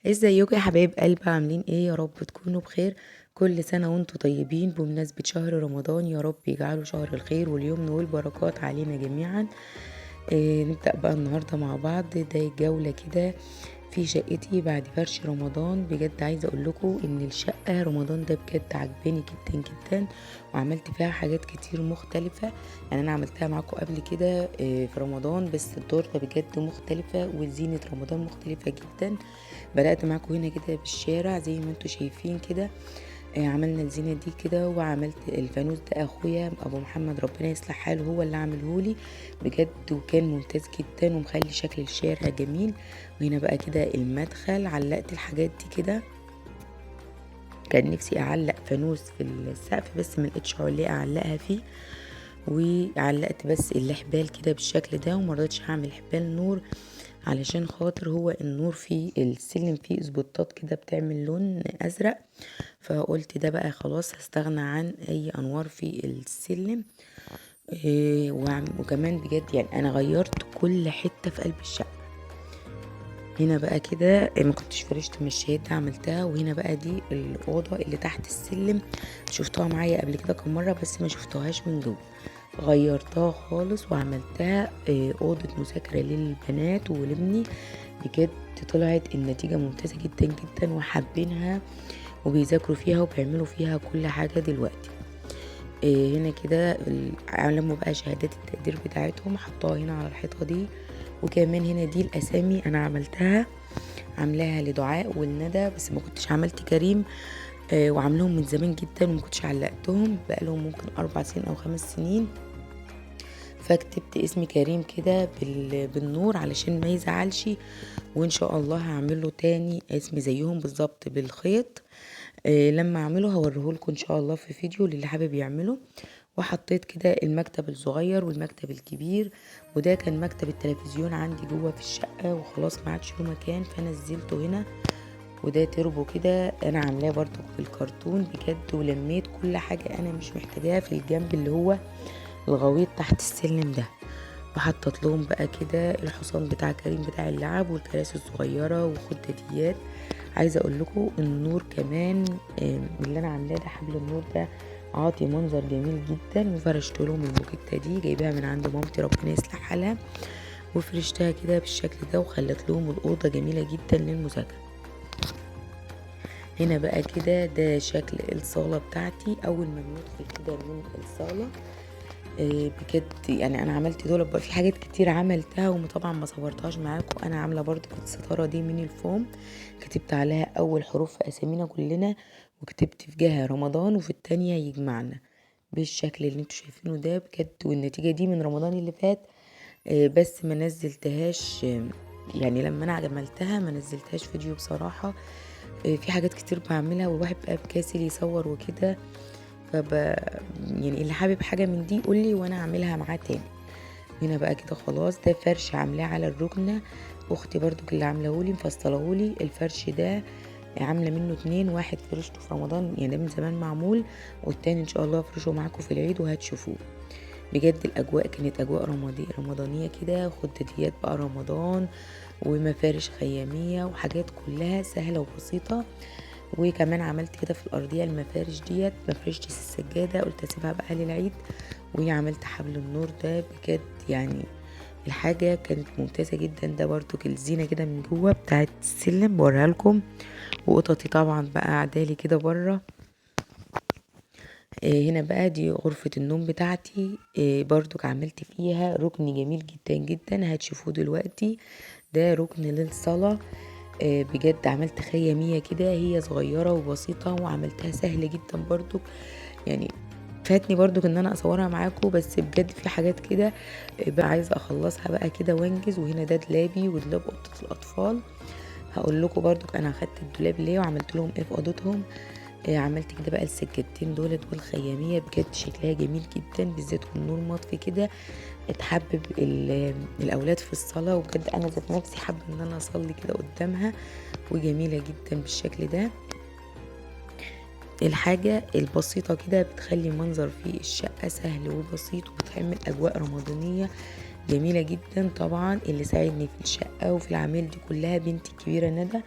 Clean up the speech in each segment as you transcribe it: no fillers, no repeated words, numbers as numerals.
ازيكم يا حبايب قلب، عاملين ايه؟ يا رب تكونوا بخير. كل سنة وانتم طيبين بمناسبة شهر رمضان، يا رب يجعله شهر الخير واليمن والبركات علينا جميعا. نبدأ بقى النهاردة مع بعض ده جولة كده في شقتي بعد فرش رمضان. بجد عايزة اقول لكم ان الشقة رمضان ده بجد عجباني جدا جدا، وعملت فيها حاجات كتير مختلفة. يعني انا عملتها معاكم قبل كده في رمضان، بس التورته بجد مختلفة وزينة رمضان مختلفة جدا. بدأت معاكم هنا كده بالشارع زي ما انتوا شايفين كده. عملنا الزينة دي كده، وعملت الفانوس ده اخويا ابو محمد ربنا يصلح حاله هو اللي عملهولي بجد، وكان ممتاز جدا ومخلي شكل الشارع جميل. وهنا بقى كده المدخل علقت الحاجات دي كده. كان نفسي اعلق فانوس في السقف بس ملقتش علقة اعلقها فيه، وعلقت بس الحبال كده بالشكل ده، ومرضتش اعمل حبال نور علشان خاطر هو النور في السلم فيه اسبوتات كده بتعمل لون ازرق. فقلت ده بقى خلاص هستغنى عن اي انوار في السلم. وكمان بجد يعني انا غيرت كل حتة في قلب الشقة. هنا بقى كده ما كنتش فرشت المشايات ده عملتها، وهنا بقى دي الأوضة اللي تحت السلم. شفتوها معايا قبل كده كم مرة بس ما شفتوهاش من جوه. غيرتها خالص وعملتها أوضة مذاكرة للبنات ولابني. بجد طلعت النتيجة ممتازة جدا جدا وحابينها، وبيذاكروا فيها وبيعملوا فيها كل حاجة دلوقتي. هنا كده علموا بقى شهادات التقدير بتاعتهم، حطوها هنا على الحيطة دي. وكمان هنا دي الأسامي أنا عاملاها لدعاء والندى، بس ما كنتش عملت كريم. وعاملهم من زمان جدا وما كنتش علقتهم بقالهم ممكن 4 سنين أو 5 سنين. فكتبت اسم كريم كده بالنور علشان ما يزعلش. وان شاء الله هعمله تاني اسم زيهم بالظبط بالخيط. لما اعمله هوريهولكم ان شاء الله في فيديو للي حابب يعمله. وحطيت كده المكتب الصغير والمكتب الكبير، وده كان مكتب التلفزيون عندي جوه في الشقة وخلاص ما عادش له مكان فنزلته هنا. وده تربو كده انا عاملاه برضو بالكرتون بجد، ولميت كل حاجة انا مش محتاجاها في الجنب اللي هو الغويط تحت السلم ده. وحطت لهم بقى كده الحصان بتاع كريم بتاع اللعب والكراسي الصغيرة وخداديات. عايزة اقول لكم النور كمان اللي انا عاملاه ده حبل النور ده عاطي منظر جميل جدا. وفرشت لهم الموكيتا دي جايباها من عند مامتي ربنا يصلح حالها، وفرشتها كده بالشكل ده وخلت لهم الأوضة جميلة جدا للمذاكرة. هنا بقى كده ده شكل الصالة بتاعتي أول ما بندخل كده من الصالة. بجد يعني انا عملت دول بقى في حاجات كتير عملتها وطبعا ما صورتهاش معاكم. انا عامله برضو كنت الستاره دي من الفوم، كتبت عليها اول حروف في اسامينا كلنا، وكتبت في جهه رمضان وفي التانية يجمعنا بالشكل اللي انتوا شايفينه ده بجد. والنتيجه دي من رمضان اللي فات. بس ما نزلتهاش. يعني لما انا عملتها ما نزلتهاش فيديو بصراحه. في حاجات كتير بعملها والواحد بقى بكاسل يصور وكده. يعني اللي حابب حاجة من دي قولي وانا اعملها معاه تاني. هنا بقى كده خلاص ده فرش عاملاه على الركنة. اختي برضو اللي عاملهولي مفصلهولي الفرش ده. عاملة منه 2، واحد فرشته في رمضان يعني ده من زمان معمول، والتاني ان شاء الله افرشه معاكم في العيد وهتشوفوه. بجد الاجواء كانت اجواء رمضانية كده، خدتيات بقى رمضان ومفارش خيامية وحاجات كلها سهلة وبسيطة. وكمان عملت كده في الارضيه المفارش ديت، مفرشتش السجاده قلت اسيبها بقى للعيد. وعملت حبل النور ده بجد يعني الحاجه كانت ممتازه جدا. ده برضو الزينه كده من جوه بتاعت السلم بوريها لكم. وقططي طبعا بقى عدالي كده بره. هنا بقى دي غرفة النوم بتاعتي. برضو عملت فيها ركن جميل جدا جدا هتشوفوه دلوقتي. ده ركن للصلاة. بجد عملت خيامية كده هي صغيرة وبسيطة وعملتها سهل جدا برضو. يعني فاتني برضو ان انا اصورها معاكم، بس بجد في حاجات كده بقى عايزة اخلصها بقى كده وانجز. وهنا ده دولابي ودولاب اوضة الاطفال. هقول لكم برضو انا اخدت الدولاب ليه وعملت لهم ايه في اوضتهم. عملت كده بقى السجادتين دولت والخيامية بجد شكلها جميل جدا، بالذات والنور مطفي كده تحبب الاولاد في الصلاة. وبجد انا ذات نفسي حابة ان انا اصلي كده قدامها، وجميلة جدا بالشكل ده. الحاجة البسيطة كده بتخلي منظر في الشقة سهل وبسيط، وبتعمل أجواء رمضانية جميلة جدا. طبعا اللي ساعدني في الشقة وفي العمل دي كلها بنتي الكبيرة ندى.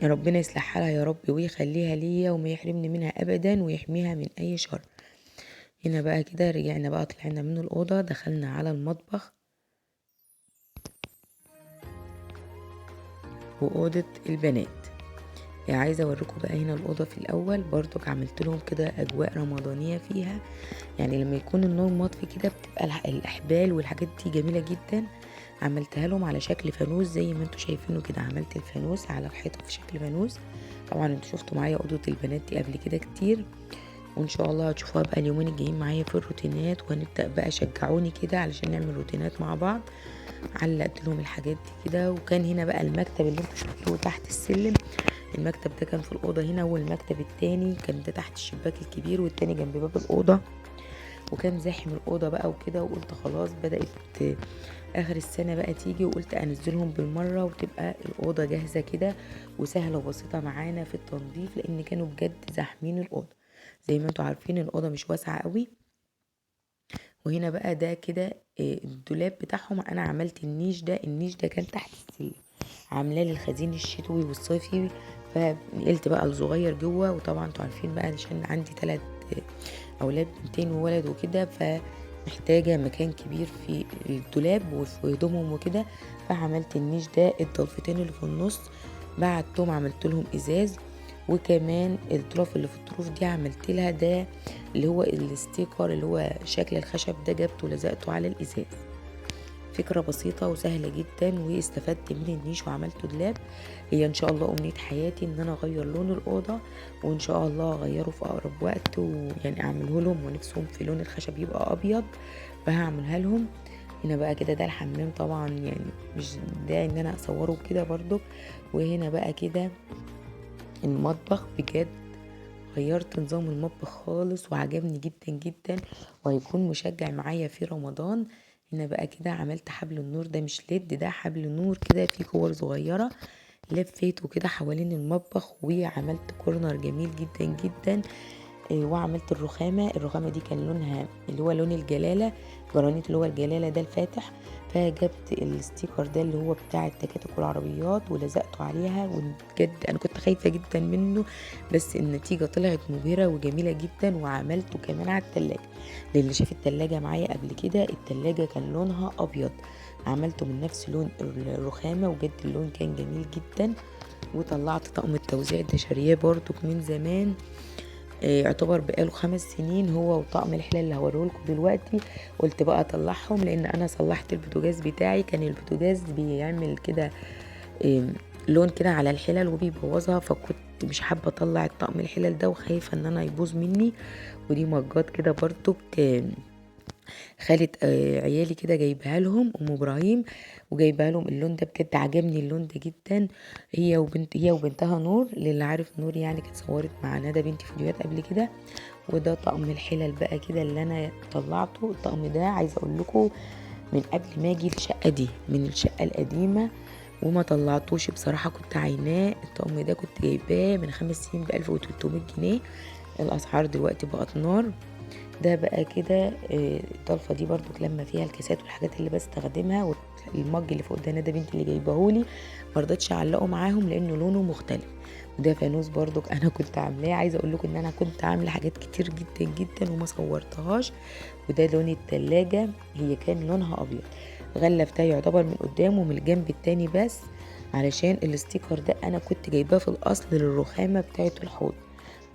ربنا يصلح حالها يا رب ويخليها ليا وما يحرمني منها ابدا ويحميها من اي شر. هنا بقى كده رجعنا بقى، طلعنا من الأوضة دخلنا على المطبخ وأوضة البنات. يعني عايزة اوريكم بقى هنا الأوضة في الأول برضك عملت لهم كده أجواء رمضانية فيها. يعني لما يكون النور مطفي كده بتبقى الأحبال والحاجات دي جميلة جدا. عملتها لهم على شكل فانوس زي ما انتوا شايفينه كده، عملت الفانوس على الحيطة في شكل فانوس. طبعا انتوا شفتوا معايا أوضة البنات دي قبل كده كتير، وان شاء الله هتشوفوها بقى اليومين الجايين معايا في الروتينات، وهنبدأ بقى شجعوني كده علشان نعمل روتينات مع بعض. علقت لهم الحاجات دي كده. وكان هنا بقى المكتب اللي انتوا شفتوه تحت السلم، المكتب ده كان في الأوضة هنا، والمكتب التاني كان ده تحت الشباك الكبير والتاني جنب باب الأوضة. وكان زاحم الأوضة بقى وكده، وقلت خلاص بدأت آخر السنة بقى تيجي، وقلت أنزلهم بالمرة وتبقى الأوضة جاهزة كده وسهلة وبسيطة معانا في التنظيف، لأن كانوا بجد زاحمين الأوضة. زي ما انتوا عارفين الأوضة مش واسعة قوي. وهنا بقى ده كده الدولاب بتاعهم. انا عملت النيش ده، النيش ده كان تحت السلم، عاملاه للخزين الشتوي والصيفي. فنقلت بقى الصغير جوه. وطبعا انتوا عارفين بقى عشان عندي 3 اولاد، بنتين وولد وكده، فمحتاجة مكان كبير في الدولاب وفي هدومهم وكده. فعملت النيش ده، الضلفتين اللي في النص بعدتهم عملت لهم ازاز. وكمان الطرف اللي في الطروف دي عملت لها ده اللي هو الستيكر اللي هو شكل الخشب ده، جبته ولزقته على الازاز. فكرة بسيطة وسهلة جدا، واستفدت من النيش وعملته دولاب. هي ان شاء الله امنية حياتي ان انا اغير لون الاوضة، وان شاء الله اغيره في اقرب وقت، ويعني اعمله لهم، ونفسهم في لون الخشب يبقى ابيض فهعملها لهم. هنا بقى كده ده الحمام، طبعا يعني مش ده ان انا اصوره كده برضو. وهنا بقى كده المطبخ، بجد غيرت نظام المطبخ خالص وعجبني جدا جدا، وهيكون مشجع معايا في رمضان. هنا بقى كده عملت حبل النور، ده مش ليد، ده حبل نور كده فيه كور صغيرة، لفيته كده حوالين المطبخ وعملت كورنر جميل جدا جدا. وعملت الرخامة دي كان لونها اللي هو لون الجلالة، جرانيت اللي هو الجلالة ده الفاتح. فجبت الستيكر ده اللي هو بتاع التكاتك والعربيات ولزقته عليها، وبجد انا كنت خايفة جدا منه، بس النتيجة طلعت مبهرة وجميلة جدا. وعملته كمان على التلاجة، للي شاف التلاجة معايا قبل كده، التلاجة كان لونها ابيض، عملته من نفس لون الرخامة، وجد اللون كان جميل جدا. وطلعت طقم التوزيع ده شارياه برضو من زمان، يعتبر بقاله 5 سنين، هو وطقم الحلال اللي هوريهولكوا دلوقتي. قلت بقى اطلعهم، لان انا صلحت البوتاجاز بتاعي، كان البوتاجاز بيعمل كده لون كده على الحلل وبيبوظها، فكنت مش حابه اطلع الطقم الحلل ده وخايفه ان انا يبوظ مني. ودي مجات كده برضو خالة عيالي كده جايبها لهم، ام ابراهيم، وجايبها لهم اللون ده، بجد عجبني اللون ده جدا. هي وبنتها نور، للي عارف نور يعني كانت صورت مع ندى بنتي فيديوهات قبل كده. وده طقم الحلل بقى كده اللي انا طلعته. الطقم ده عايزه اقول لكم من قبل ما اجي الشقه دي، من الشقه القديمه، وما طلعتوش بصراحه، كنت عيناه. الطقم ده كنت جايباه من 5 سنين ب1300 جنيه، الاسعار دلوقتي بقت نار. ده بقى كده الضلفه دي برضو لما فيها الكاسات والحاجات اللي بستخدمها، والمج اللي فوق ده ندى بنتي اللي جايبهولي، مرضتش اعلقه معاهم لانه لونه مختلف. وده فانوس برضو انا كنت عاملاه. عايزه اقول لكم ان انا كنت عامله حاجات كتير جدا جدا وما صورتهاش. وده لون التلاجة، هي كان لونها ابيض، غلفتها يعتبر من قدام ومن الجنب التاني بس، علشان الاستيكر ده انا كنت جايباه في الاصل للرخامه بتاعه الحوض،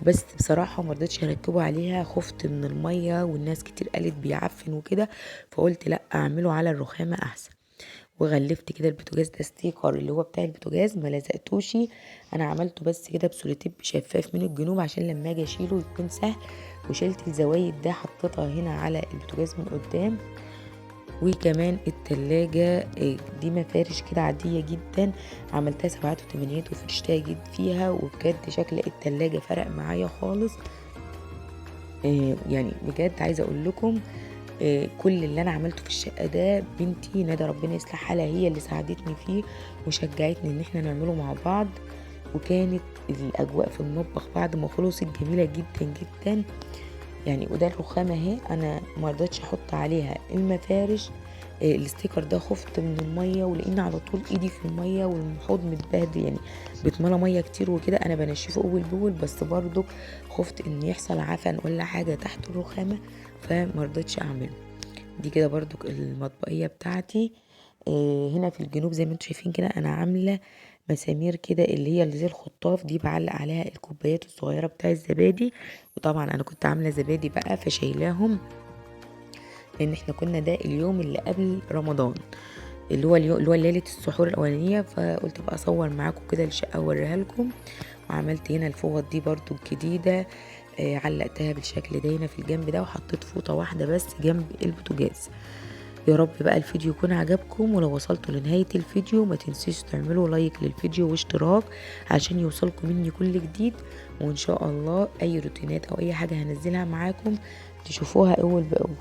بس بصراحة مرضتش اركبه عليها، خفت من المية والناس كتير قالت بيعفن وكده، فقلت لا اعمله على الرخامة احسن. وغلفت كده البوتاجاز ده ستيكر اللي هو بتاع البوتاجاز، ما لزقتوش، انا عملته بس كده بسوليتيب شفاف من الجنوب عشان لما اجي اشيله يكون سهل. وشلت الزوايد ده حطيتها هنا على البوتاجاز من قدام. وكمان التلاجة دي مفارش كده عادية جدا، عملتها 7 و8 وفرشتها جد فيها، وبجد شكل التلاجة فرق معايا خالص. يعني بجد عايزة اقول لكم كل اللي انا عملته في الشقة ده بنتي ندى ربنا يصلح حالها هي اللي ساعدتني فيه وشجعتني ان احنا نعمله مع بعض. وكانت الاجواء في المطبخ بعد ما خلصت جميلة جدا جدا يعني. وده الرخامة اهي، انا مرضتش احط عليها المفارش الاستيكر ده خفت من الميه، ولان على طول ايدي في الميه والحوض متبهدل يعني بيتملى ميه كتير وكده، انا بنشفه اول باول، بس برضو خفت ان يحصل عفن ولا حاجه تحت الرخامه فمرضتش اعمله. دي كده برضو المطبقيه بتاعتي. هنا في الجنوب زي ما انتم شايفين كده انا عامله مسامير كده اللي زي الخطاف دي، بعلق عليها الكوبايات الصغيره بتاع الزبادي. وطبعا انا كنت عامله زبادي بقى فشايلاهم، لان احنا كنا ده اليوم اللي قبل رمضان، اللي هو ليله السحور الاولانيه، فقلت بقى اصور معاكم كده الشقه واوريها لكم. وعملت هنا الفوط دي برضو الجديده، علقتها بالشكل ده هنا في الجنب ده، وحطيت فوطه واحده بس جنب البوتاجاز. يا رب بقى الفيديو يكون عجبكم، ولو وصلتوا لنهاية الفيديو ما تنسيش تعملوا لايك للفيديو واشتراك عشان يوصلكم مني كل جديد. وان شاء الله اي روتينات او اي حاجة هنزلها معاكم تشوفوها اول باول.